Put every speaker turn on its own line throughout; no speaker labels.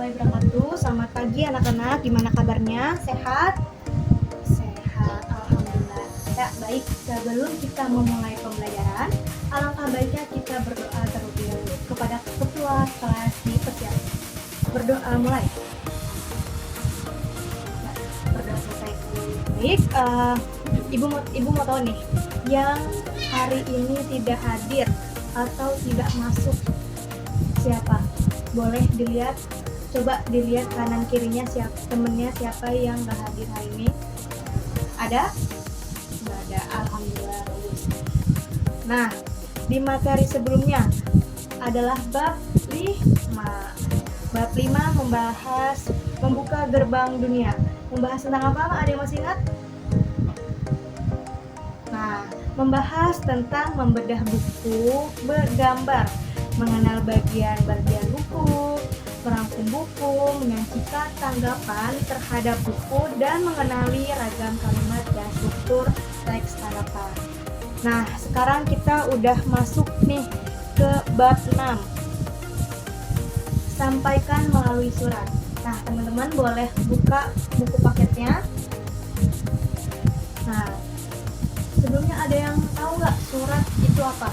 warahmatullahi wabarakatuh. Selamat pagi anak-anak, gimana kabarnya? Sehat? Sehat, alhamdulillah. Ya, baik, sebelum kita memulai pembelajaran, alangkah baiknya kita berdoa terlebih dahulu kepada ketua kelas dipersiapkan. Berdoa mulai. Nah, berdoa selesai. Baik, ibu mau tahu nih, yang hari ini tidak hadir atau tidak masuk siapa? Boleh dilihat, coba dilihat kanan kirinya siapa temennya, siapa yang gak hadir hari ini. Ada? Nggak ada, alhamdulillah bagus. Nah, di materi sebelumnya adalah bab 5. Bab 5 membahas membuka gerbang dunia. Membahas tentang apa? Ada yang masih ingat? Nah, membahas tentang membedah buku bergambar, mengenal bagian-bagian buku, merangkum buku, menyajikan tanggapan terhadap buku, dan mengenali ragam kalimat dan struktur teks tanggapan. Nah, sekarang kita udah masuk nih ke bab 6. Sampaikan melalui surat. Nah, teman-teman boleh buka buku paketnya. Nah, sebelumnya ada yang tahu nggak surat itu apa?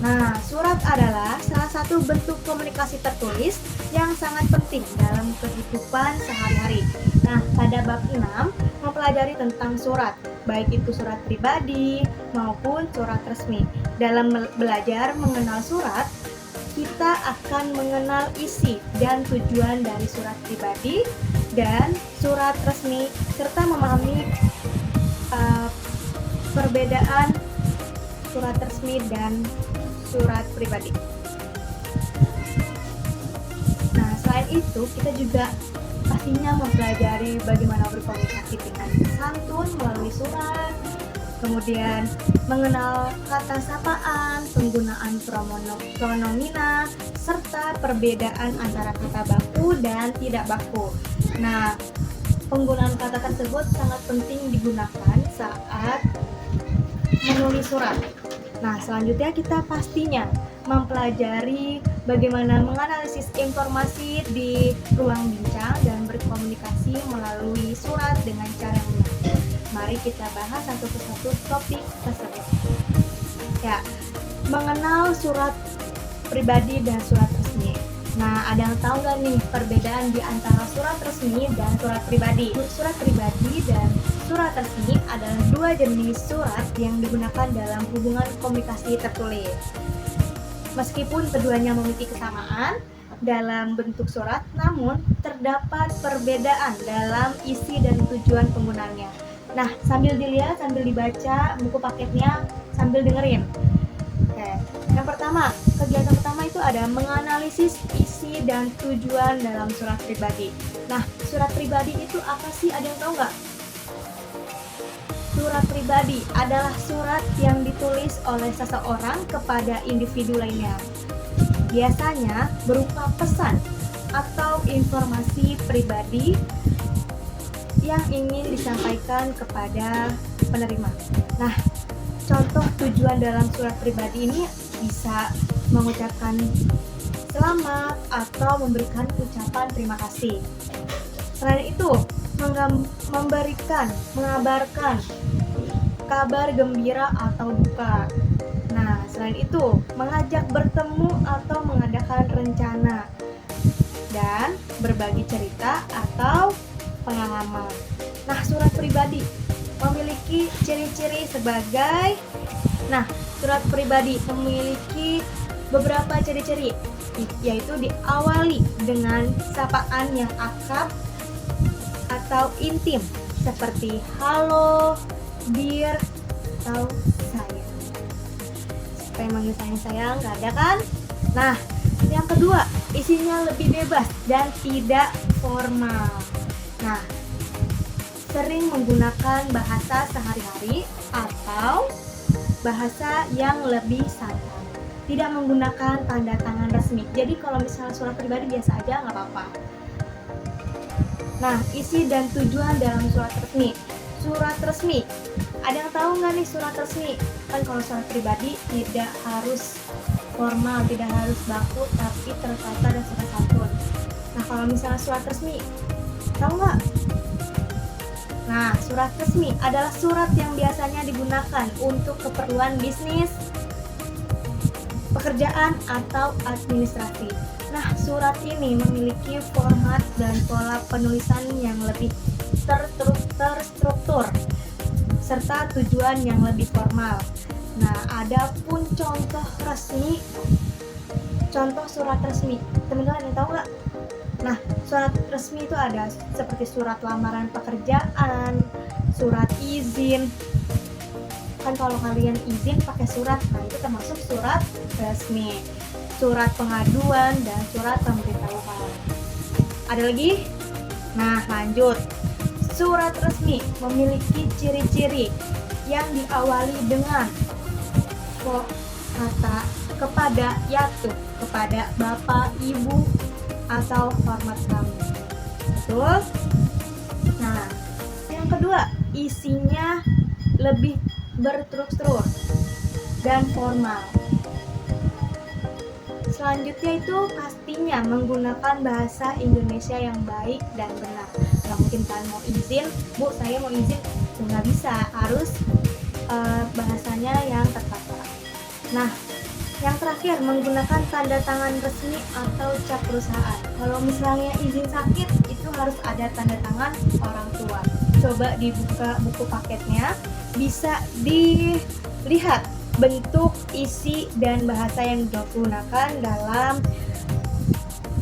Nah, surat adalah salah satu bentuk komunikasi tertulis yang sangat penting dalam kehidupan sehari-hari. Nah, pada bab 6 mempelajari tentang surat, baik itu surat pribadi maupun surat resmi. Dalam belajar mengenal surat, kita akan mengenal isi dan tujuan dari surat pribadi dan surat resmi, serta memahami perbedaan surat resmi dan surat pribadi. Nah, selain itu kita juga pastinya mempelajari bagaimana berkomunikasi dengan santun melalui surat, kemudian mengenal kata sapaan, penggunaan pronomina, serta perbedaan antara kata baku dan tidak baku. Nah, penggunaan kata tersebut sangat penting digunakan saat menulis surat. Nah, selanjutnya kita pastinya mempelajari bagaimana menganalisis informasi di ruang bincang dan berkomunikasi melalui surat dengan cara yang benar. Mari kita bahas satu persatu topik tersebut. Ya, mengenal surat pribadi dan surat resmi. Nah, ada yang tahu nggak nih perbedaan di antara surat resmi dan surat pribadi? Surat pribadi dan surat resmi adalah dua jenis surat yang digunakan dalam hubungan komunikasi tertulis. Meskipun keduanya memiliki kesamaan dalam bentuk surat, namun terdapat perbedaan dalam isi dan tujuan penggunaannya. Nah, sambil dilihat, sambil dibaca buku paketnya, sambil dengerin. Oke. Yang pertama, kegiatan pertama itu ada menganalisis isi dan tujuan dalam surat pribadi. Nah, surat pribadi itu apa sih? Ada yang tahu nggak? Surat pribadi adalah surat yang ditulis oleh seseorang kepada individu lainnya. Biasanya berupa pesan atau informasi pribadi yang ingin disampaikan kepada penerima. Nah, contoh tujuan dalam surat pribadi ini bisa mengucapkan selamat atau memberikan ucapan terima kasih. Selain itu, mengabarkan kabar gembira atau duka. Nah, selain itu, mengajak bertemu atau mengadakan rencana dan berbagi cerita atau pengalaman. Nah, surat pribadi memiliki ciri-ciri sebagai surat pribadi memiliki beberapa ciri-ciri, yaitu diawali dengan sapaan yang akrab atau intim seperti halo, dear, atau sayang. Siapa yang manggil sayang nggak ada kan? Nah, yang kedua, isinya lebih bebas dan tidak formal. Nah, sering menggunakan bahasa sehari-hari atau bahasa yang lebih santai. Tidak menggunakan tanda tangan resmi. Jadi kalau misalnya surat pribadi biasa aja nggak apa-apa. Nah, isi dan tujuan dalam surat resmi. Surat resmi. Ada yang tahu nggak nih surat resmi? Kan kalau surat pribadi tidak harus formal, tidak harus baku, tapi tertata dan sopan santun. Nah, kalau misalnya surat resmi, tahu nggak? Nah, surat resmi adalah surat yang biasanya digunakan untuk keperluan bisnis, pekerjaan, atau administrasi. Nah, surat ini memiliki format dan pola penulisan yang lebih terstruktur serta tujuan yang lebih formal. Nah, ada pun contoh surat resmi. Teman-teman yang tahu nggak? Nah, surat resmi itu ada seperti surat lamaran pekerjaan, surat izin. Kan kalau kalian izin pakai surat, nah itu termasuk surat resmi. Surat pengaduan dan surat pemberitahuan. Ada lagi? Nah, lanjut. Surat resmi memiliki ciri-ciri yang diawali dengan kata kepada, yaitu kepada bapak, ibu, atau hormat kami. Betul? Nah, yang kedua, isinya lebih berstruktur dan formal. Selanjutnya itu pastinya menggunakan bahasa Indonesia yang baik dan benar. Nggak mungkin kalian mau izin, Bu, saya mau izin, nggak bisa, harus bahasanya yang tertata. Nah, yang terakhir, menggunakan tanda tangan resmi atau cap perusahaan. Kalau misalnya izin sakit, itu harus ada tanda tangan orang tua. Coba dibuka buku paketnya, bisa dilihat bentuk, isi, dan bahasa yang digunakan dalam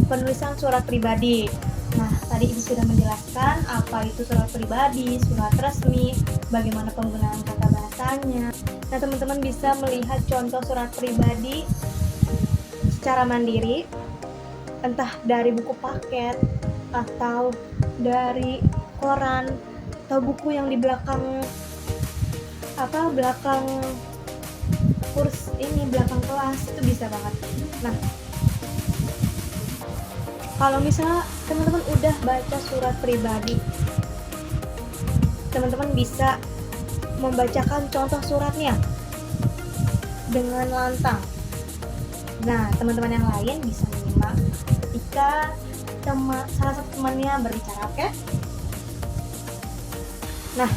penulisan surat pribadi. Nah, tadi Ibu sudah menjelaskan apa itu surat pribadi, surat resmi, bagaimana penggunaan kata bahasanya. Nah, teman-teman bisa melihat contoh surat pribadi secara mandiri, entah dari buku paket atau dari koran atau buku yang di belakang kurs ini, belakang kelas, itu bisa banget. Nah, kalau misalnya teman-teman udah baca surat pribadi, teman-teman bisa membacakan contoh suratnya dengan lantang. Nah, teman-teman yang lain bisa menyimak ketika salah satu temannya berbicara, oke? Nah,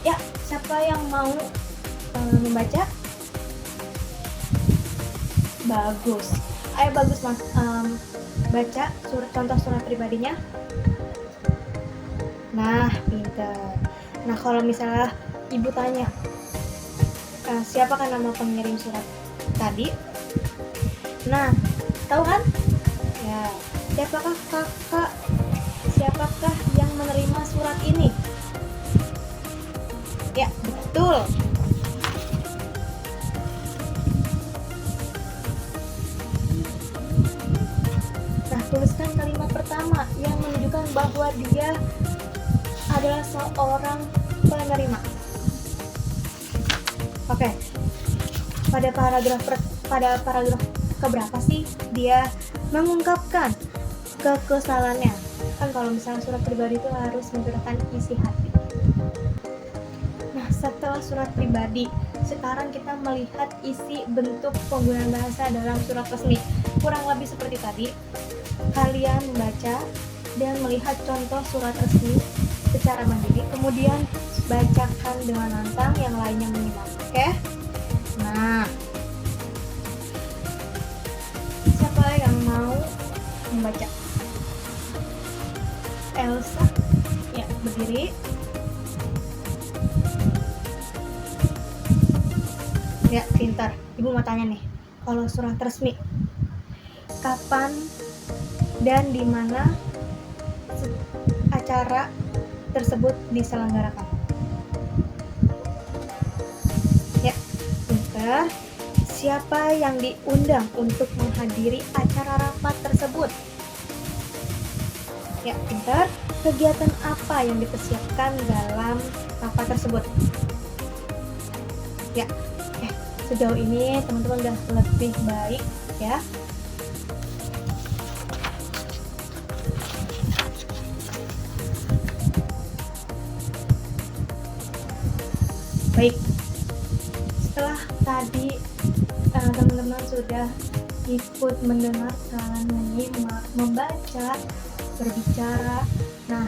ya, siapa yang mau membaca? Bagus. Ayo bagus Mas, baca contoh surat pribadinya. Nah, pintar. Nah, kalau misalnya Ibu tanya, siapakah nama pengirim surat tadi? Nah, tahu kan? Ya, siapakah kakak? Siapakah yang menerima surat ini? Ya, betul. Nah, tuliskan kalimat pertama yang menunjukkan bahwa dia adalah seorang penerima. Oke. Pada paragraf keberapa sih dia mengungkapkan kekesalannya? Kan kalau misalnya surat pribadi itu harus mencurahkan isi hati. Nah, setelah surat pribadi, sekarang kita melihat isi bentuk penggunaan bahasa dalam surat resmi. Kurang lebih seperti tadi. Kalian membaca dan melihat contoh surat resmi secara mandiri, kemudian bacakan dengan lantang, yang lainnya menyimak. Oke? Nah, siapa yang mau membaca? Elsa, ya, berdiri. Ya, pintar. Ibu mau tanya nih, kalau surat resmi, kapan dan di mana acara tersebut diselenggarakan? Ya, pintar. Siapa yang diundang untuk menghadiri acara rapat tersebut? Ya, pintar. Kegiatan apa yang dipersiapkan dalam rapat tersebut? Ya, sejauh ini teman-teman udah lebih baik ya. Baik, tadi teman-teman sudah ikut mendengarkan, menyimak, membaca, berbicara. Nah,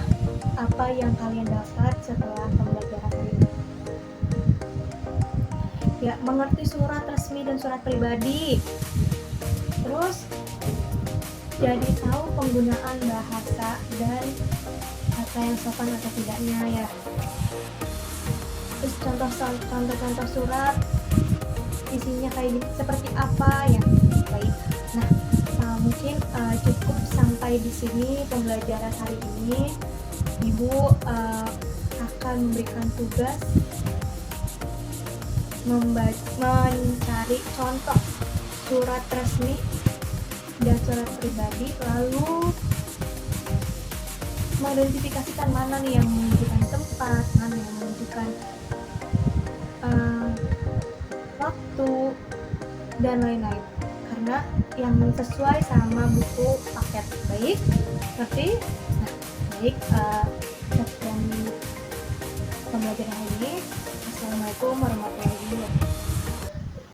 apa yang kalian dapat setelah pembelajaran hari ini? Ya, mengerti surat resmi dan surat pribadi. Terus jadi tahu penggunaan bahasa dan kata yang sopan atau tidaknya ya. Terus contoh-contoh surat isinya kayak seperti apa ya. Baik. Nah, mungkin cukup sampai di sini pembelajaran hari ini. Ibu akan memberikan tugas mencari contoh surat resmi dan surat pribadi, lalu mengidentifikasikan mana nih yang menunjukkan tempat, mana yang menunjukkan waktu dan lain-lain, karena yang sesuai sama buku paket. Baik, ngerti? Nah, baik, sekian pembelajaran hari ini. Assalamualaikum warahmatullahi wabarakatuh.